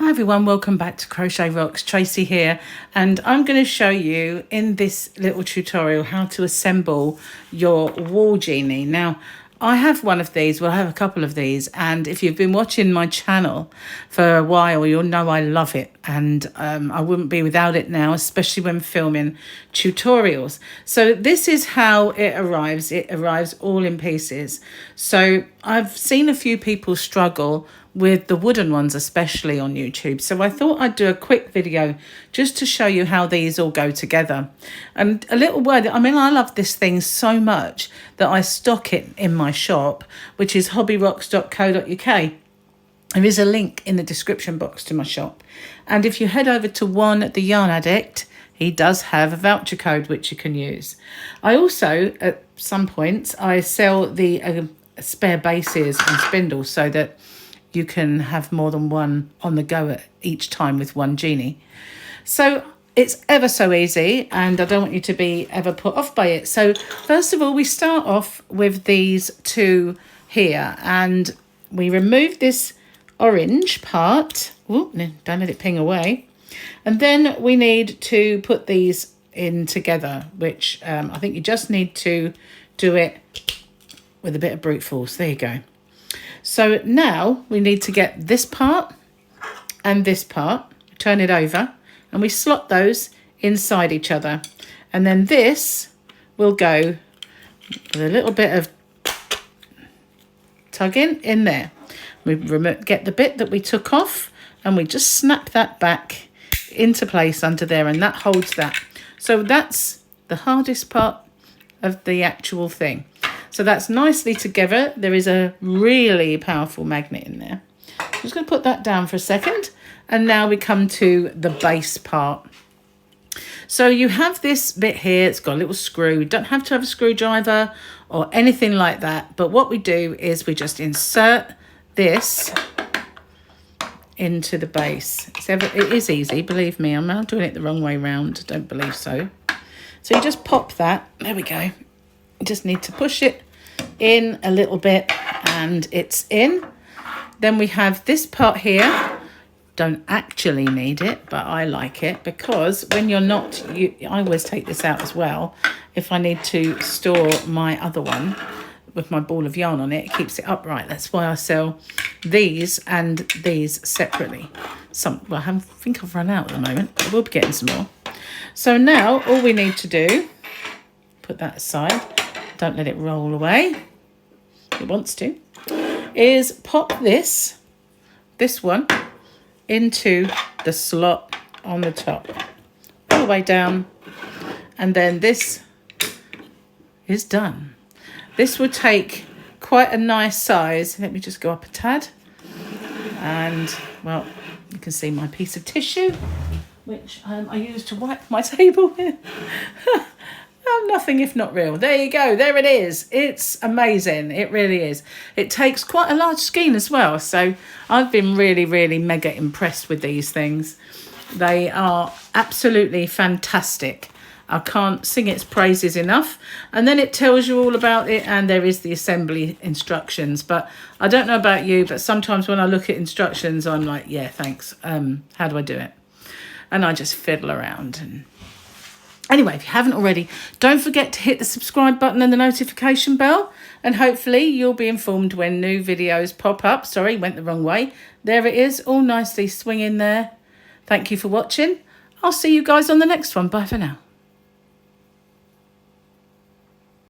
Hi everyone, welcome back to Crochet Rocks. Tracy here, and I'm going to show you in this little tutorial how to assemble your wall genie. Now, I have one of these, well I have a couple of these, and if you've been watching my channel for a while, you'll know I love it, and I wouldn't be without it now, especially when filming tutorials. So this is how it arrives. It arrives all in pieces. So I've seen a few people struggle with the wooden ones, especially on YouTube. So I thought I'd do a quick video just to show you how these all go together. And a little word, I mean, I love this thing so much that I stock it in my shop, which is hobbyrocks.co.uk. There is a link in the description box to my shop. And if you head over to The Yarn Addict, he does have a voucher code which you can use. I also, at some points, I sell the spare bases and spindles so that you can have more than one on the go at each time with one genie. So it's ever so easy, and I don't want you to be ever put off by it. So first of all, we start off with these two here, and we remove this orange part. Ooh, don't let it ping away. And then we need to put these in together, which I think you just need to do it with a bit of brute force. There you go. So now we need to get this part and this part, turn it over, and we slot those inside each other. And then this will go with a little bit of tugging in there. We get the bit that we took off and we just snap that back into place under there, and that holds that. So that's the hardest part of the actual thing. So that's nicely together. There is a really powerful magnet in there. I'm just going to put that down for a second. And now we come to the base part. So you have this bit here. It's got a little screw. You don't have to have a screwdriver or anything like that. But what we do is we just insert this into the base. It is easy, believe me. I'm not doing it the wrong way round. Don't believe so. So you just pop that. There we go. You just need to push it in a little bit and it's in. Then we have this part here. Don't actually need it, but I like it because when you're not, I always take this out as well. If I need to store my other one with my ball of yarn on it, it keeps it upright. That's why I sell these and these separately. Well, I think I've run out at the moment, but we'll be getting some more. So now all we need to do, put that aside, don't let it roll away, it wants to, is pop this one into the slot on the top, all the way down, and then this is done. This will take quite a nice size. Let me just go up a tad, and well, you can see my piece of tissue, which I use to wipe my table with. Oh, nothing if not real. There you go. There it is. It's amazing. It really is. It takes quite a large skein as well. So I've been really, really mega impressed with these things. They are absolutely fantastic. I can't sing its praises enough. And then it tells you all about it, and there is the assembly instructions. But I don't know about you, but sometimes when I look at instructions, I'm like, yeah, thanks. How do I do it? And I just fiddle around. And anyway, if you haven't already, don't forget to hit the subscribe button and the notification bell, and hopefully you'll be informed when new videos pop up. Sorry, went the wrong way. There it is, all nicely swinging there. Thank you for watching. I'll see you guys on the next one. Bye for now.